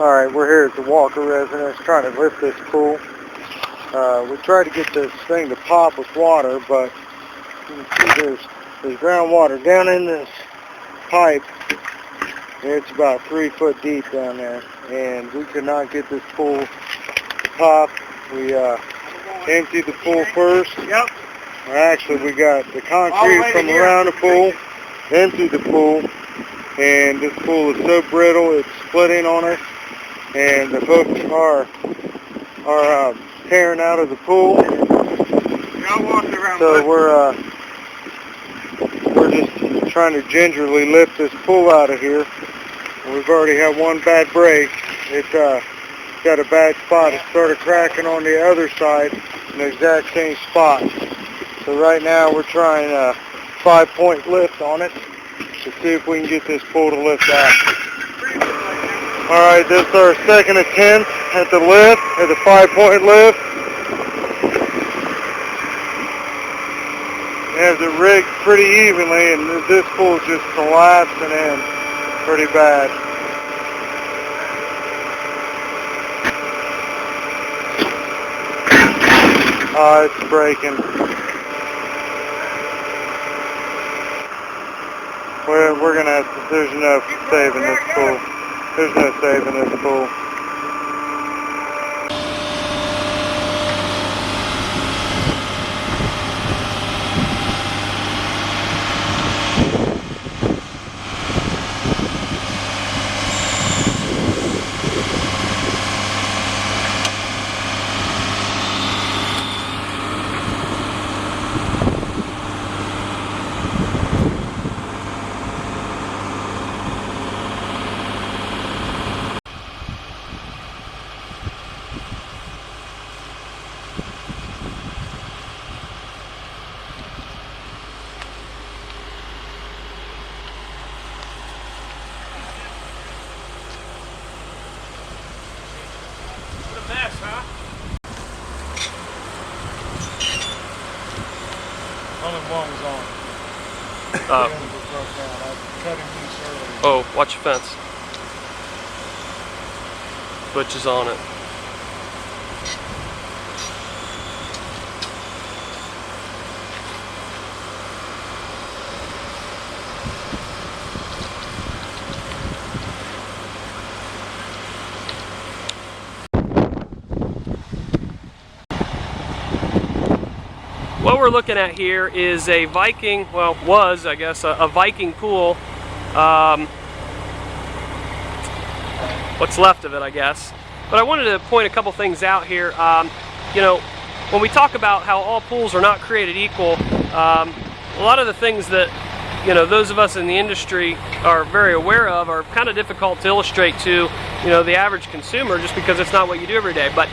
Alright, we're here at the Walker residence trying to lift this pool. We tried to get this thing to pop with water, but you can see there's groundwater down in this pipe. It's about 3 foot deep down there, and we could not get this pool to pop. We emptied the pool first. Yep. Actually, we got the concrete from around the pool, emptied the pool, and this pool is so brittle it's splitting on us, and the hooks are tearing out of the pool. So we're just trying to gingerly lift this pool out of here. We've already had one bad break. It's got a bad spot. It started cracking on the other side in the exact same spot. So right now we're trying a 5-point lift on it to see if we can get this pool to lift out. Alright, this is our second attempt at the lift, at the 5-point lift. We have it rigged pretty evenly, and this pool is just collapsing in pretty bad. It's breaking. We're gonna have to, there's no saving this pool. There's no saving this pool. Only one was on. Oh, watch your fence. Butch is on it. What we're looking at here is a Viking, well, was, I guess, a Viking pool. What's left of it, I guess. But I wanted to point a couple things out here. You know, when we talk about how all pools are not created equal, a lot of the things that, you know, those of us in the industry are very aware of are kind of difficult to illustrate to, you know, the average consumer, just because it's not what you do every day. But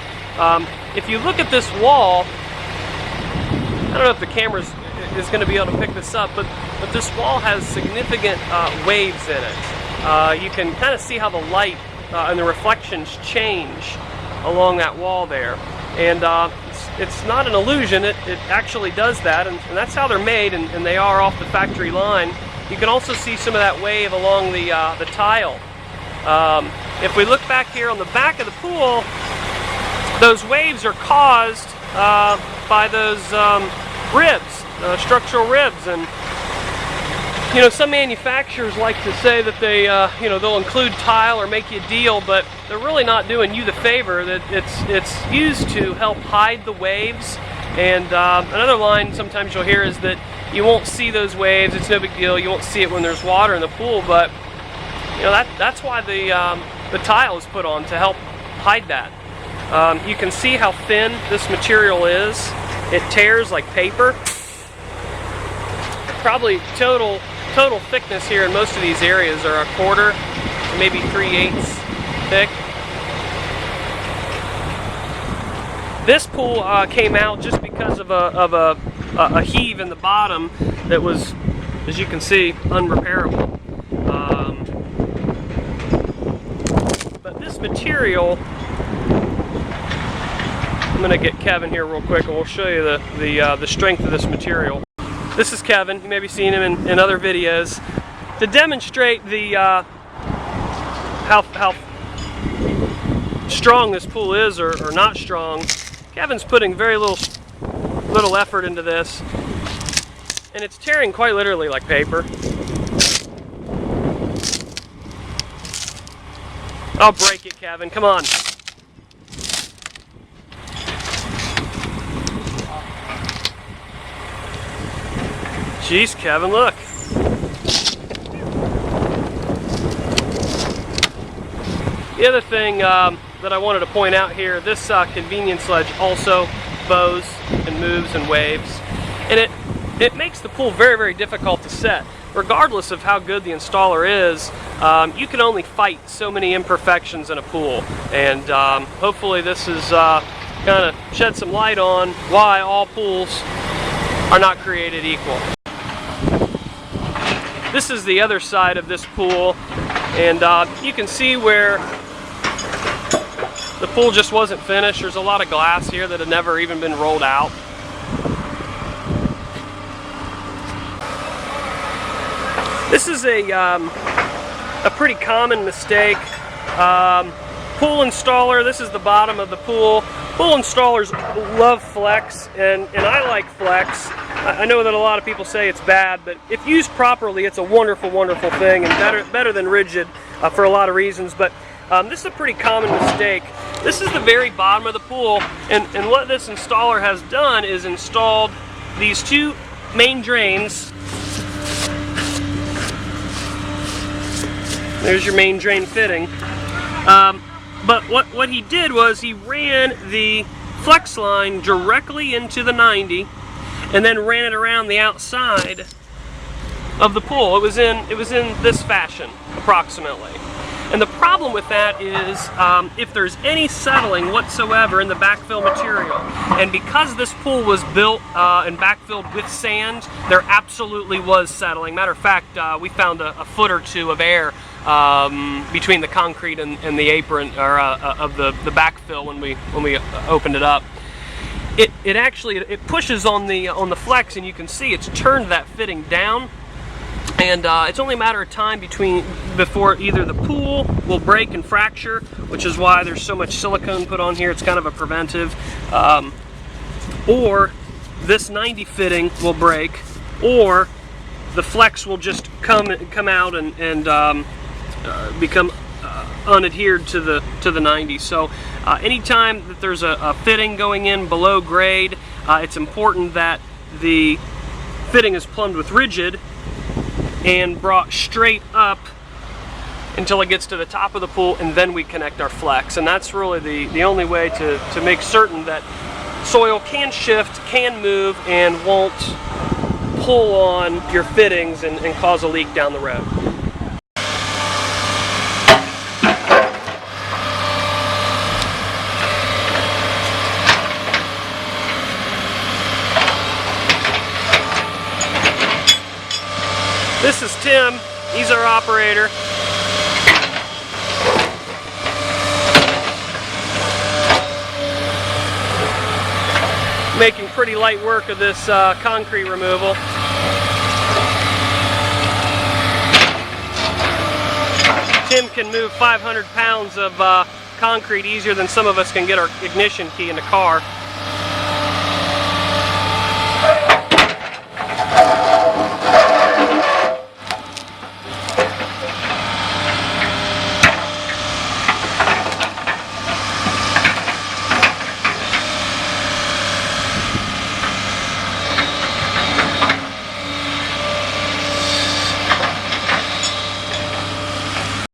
if you look at this wall, I don't know if the camera is going to be able to pick this up, but this wall has significant waves in it. You can kind of see how the light and the reflections change along that wall there. And it's not an illusion, it actually does that, and that's how they're made, and they are off the factory line. You can also see some of that wave along the tile. If we look back here on the back of the pool, those waves are caused by those ribs, structural ribs, and you know, some manufacturers like to say that they, you know, they'll include tile or make you a deal, but they're really not doing you the favor. That it's used to help hide the waves. And another line sometimes you'll hear is that you won't see those waves. It's no big deal. You won't see it when there's water in the pool, but you know, that's why the tile is put on, to help hide that. You can see how thin this material is. It tears like paper. Probably total thickness here in most of these areas are 1/4, maybe 3/8 thick. This pool came out just because of a heave in the bottom that was, as you can see, unrepairable. But this material, I'm going to get Kevin here real quick and we'll show you the strength of this material. This is Kevin. You may be seeing him in other videos. To demonstrate the how strong this pool is or not strong. Kevin's putting very little effort into this, and it's tearing quite literally like paper. I'll break it, Kevin. Come on. Jeez, Kevin, look. The other thing that I wanted to point out here, this convenience ledge also bows and moves and waves, and it makes the pool very, very difficult to set. Regardless of how good the installer is, you can only fight so many imperfections in a pool, and hopefully this is kind of shed some light on why all pools are not created equal. This is the other side of this pool, and you can see where the pool just wasn't finished. There's a lot of glass here that had never even been rolled out. This is a pretty common mistake. Pool installer, this is the bottom of the pool. Pool installers love flex, and I like flex. I know that a lot of people say it's bad, but if used properly, it's a wonderful, wonderful thing, and better than rigid for a lot of reasons. But this is a pretty common mistake. This is the very bottom of the pool, and what this installer has done is installed these two main drains. There's your main drain fitting. But what he did was he ran the flex line directly into the 90 and then ran it around the outside of the pool. It was in this fashion, approximately. And the problem with that is if there's any settling whatsoever in the backfill material, and because this pool was built and backfilled with sand, there absolutely was settling. Matter of fact, we found a foot or two of air between the concrete and the apron, or of the backfill when we opened it up. It actually pushes on the flex, and you can see it's turned that fitting down. And it's only a matter of time before either the pool will break and fracture, which is why there's so much silicone put on here. It's kind of a preventive, or this 90 fitting will break, or the flex will just come out and become unadhered to the 90. So anytime that there's a fitting going in below grade, it's important that the fitting is plumbed with rigid and brought straight up until it gets to the top of the pool, and then we connect our flex. And that's really the only way to make certain that soil can shift, can move, and won't pull on your fittings and cause a leak down the road. This is Tim, he's our operator. Making pretty light work of this concrete removal. Tim can move 500 pounds of concrete easier than some of us can get our ignition key in the car.